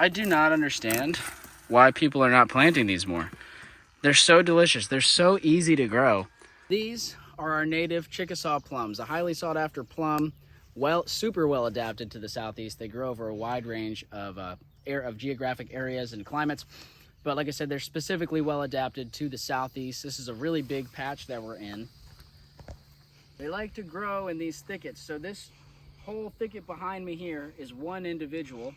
I do not understand why people are not planting these more. They're so delicious. They're so easy to grow. These are our native Chickasaw plums, a highly sought after plum, super well adapted to the Southeast. They grow over a wide range of geographic areas and climates. But like I said, they're specifically well adapted to the Southeast. This is a really big patch that we're in. They like to grow in these thickets. So this whole thicket behind me here is one individual,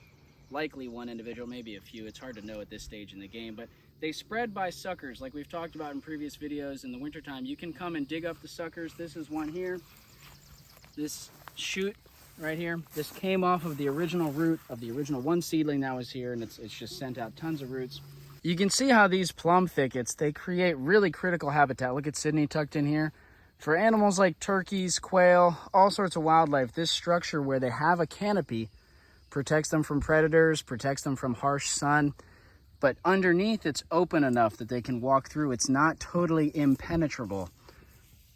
likely one individual, maybe a few. It's hard to know at this stage in the game, but they spread by suckers like we've talked about in previous videos. In the wintertime, you can come and dig up the suckers. This is one here. This shoot right here, this came off of the original root of the original one seedling that was here, and it's just sent out tons of roots. You can see how these plum thickets, they create really critical habitat. Look at Sydney tucked in here. For animals like turkeys, quail, all sorts of wildlife, this structure where they have a canopy protects them from predators, protects them from harsh sun, but underneath it's open enough that they can walk through. It's not totally impenetrable.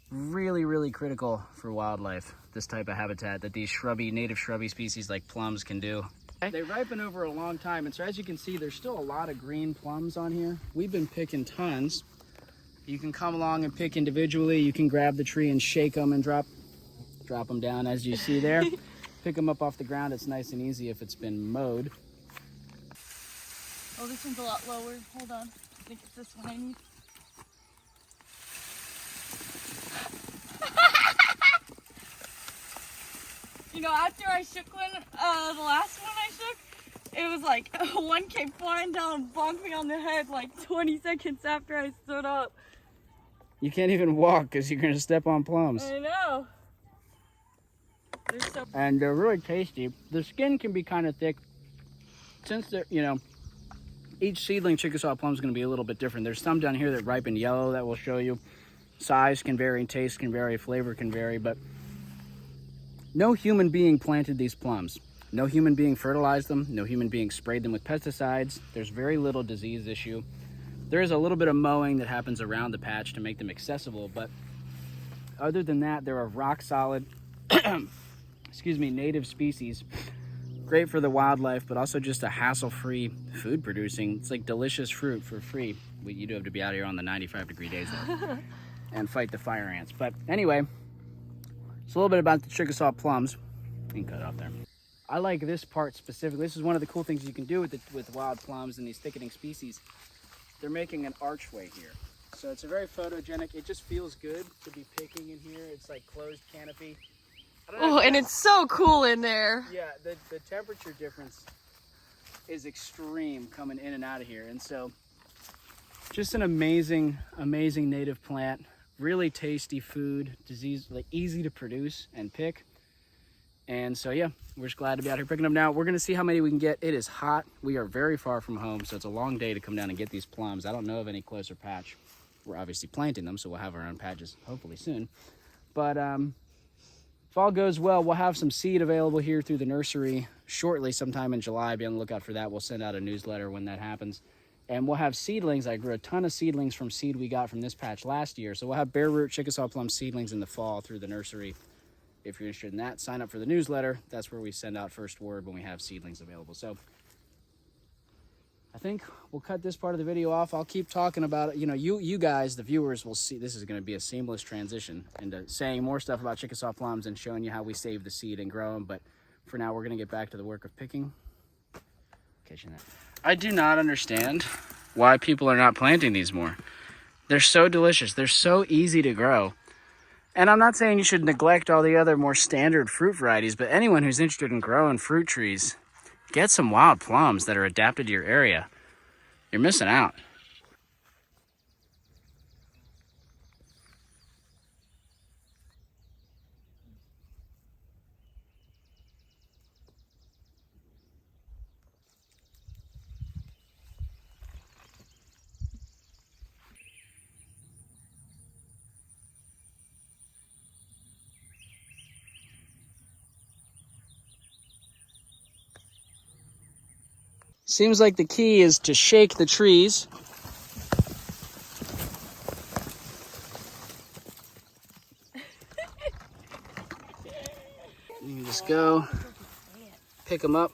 Really, really critical for wildlife, this type of habitat that these native shrubby species like plums can do. They ripen over a long time, and so as you can see, there's still a lot of green plums on here. We've been picking tons. You can come along and pick individually. You can grab the tree and shake them and drop them down as you see there. Pick them up off the ground. It's nice and easy if it's been mowed. Oh, this one's a lot lower. Hold on. I think it's this one I need. You know, after I shook one, the last one I shook, it was like one came flying down and bonked me on the head like 20 seconds after I stood up. You can't even walk because you're going to step on plums. I know. And they're really tasty. The skin can be kind of thick. Since they're, each seedling Chickasaw plum is going to be a little bit different. There's some down here that ripen yellow that will show you. Size can vary, taste can vary, flavor can vary, but no human being planted these plums. No human being fertilized them. No human being sprayed them with pesticides. There's very little disease issue. There is a little bit of mowing that happens around the patch to make them accessible, but other than that, they're a rock solid, native species. Great for the wildlife, but also just a hassle-free food producing. It's like delicious fruit for free. You do have to be out here on the 95-degree days though, and fight the fire ants. But anyway, it's a little bit about the Chickasaw plums. You can cut it off there. I like this part specifically. This is one of the cool things you can do with wild plums and these thickening species. They're making an archway here. So it's a very photogenic, it just feels good to be picking in here. It's like closed canopy. Oh, and it's so cool in there. Yeah, the temperature difference is extreme coming in and out of here. And so just an amazing, amazing native plant. Really tasty food, easy to produce and pick. And so yeah, we're just glad to be out here picking them now. We're gonna see how many we can get. It is hot. We are very far from home, so it's a long day to come down and get these plums. I don't know of any closer patch. We're obviously planting them, so we'll have our own patches hopefully soon. But if all goes well, we'll have some seed available here through the nursery shortly, sometime in July. Be on the lookout for that. We'll send out a newsletter when that happens. And we'll have seedlings. I grew a ton of seedlings from seed we got from this patch last year. So we'll have bare root Chickasaw plum seedlings in the fall through the nursery. If you're interested in that, sign up for the newsletter. That's where we send out first word when we have seedlings available. So I think we'll cut this part of the video off. I'll keep talking about it. You guys, the viewers, will see this is going to be a seamless transition into saying more stuff about Chickasaw plums and showing you how we save the seed and grow them. But for now, we're going to get back to the work of picking. Catching that. I do not understand why people are not planting these more. They're so delicious. They're so easy to grow. And I'm not saying you should neglect all the other more standard fruit varieties, but anyone who's interested in growing fruit trees, get some wild plums that are adapted to your area. You're missing out. Seems like the key is to shake the trees. You can just go, pick them up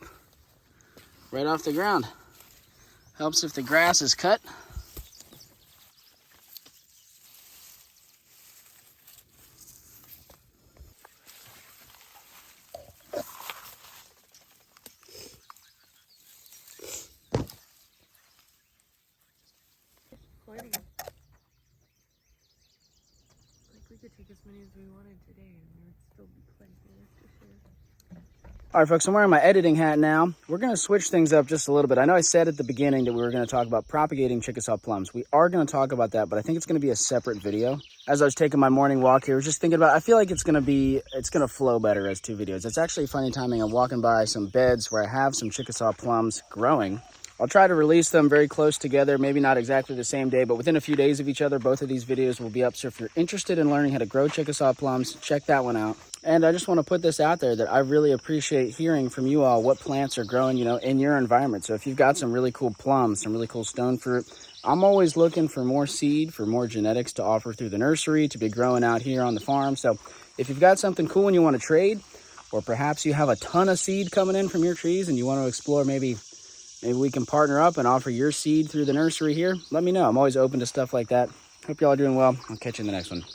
right off the ground. Helps if the grass is cut. Plenty. Like we could take as many as we wanted today and there would still be plenty left to share. All right, folks, I'm wearing my editing hat now. We're going to switch things up just a little bit. I know I said at the beginning that we were going to talk about propagating Chickasaw plums. We are going to talk about that, but I think it's going to be a separate video. As I was taking my morning walk here, I was just thinking about, I feel like it's going to flow better as two videos. It's actually funny timing. I'm walking by some beds where I have some Chickasaw plums growing. I'll try to release them very close together, maybe not exactly the same day, but within a few days of each other. Both of these videos will be up. So if you're interested in learning how to grow Chickasaw plums, check that one out. And I just want to put this out there that I really appreciate hearing from you all what plants are growing, in your environment. So if you've got some really cool plums, some really cool stone fruit, I'm always looking for more seed, for more genetics to offer through the nursery, to be growing out here on the farm. So if you've got something cool and you want to trade, or perhaps you have a ton of seed coming in from your trees and you want to explore, maybe we can partner up and offer your seed through the nursery here, let me know. I'm always open to stuff like that. Hope y'all are doing well. I'll catch you in the next one.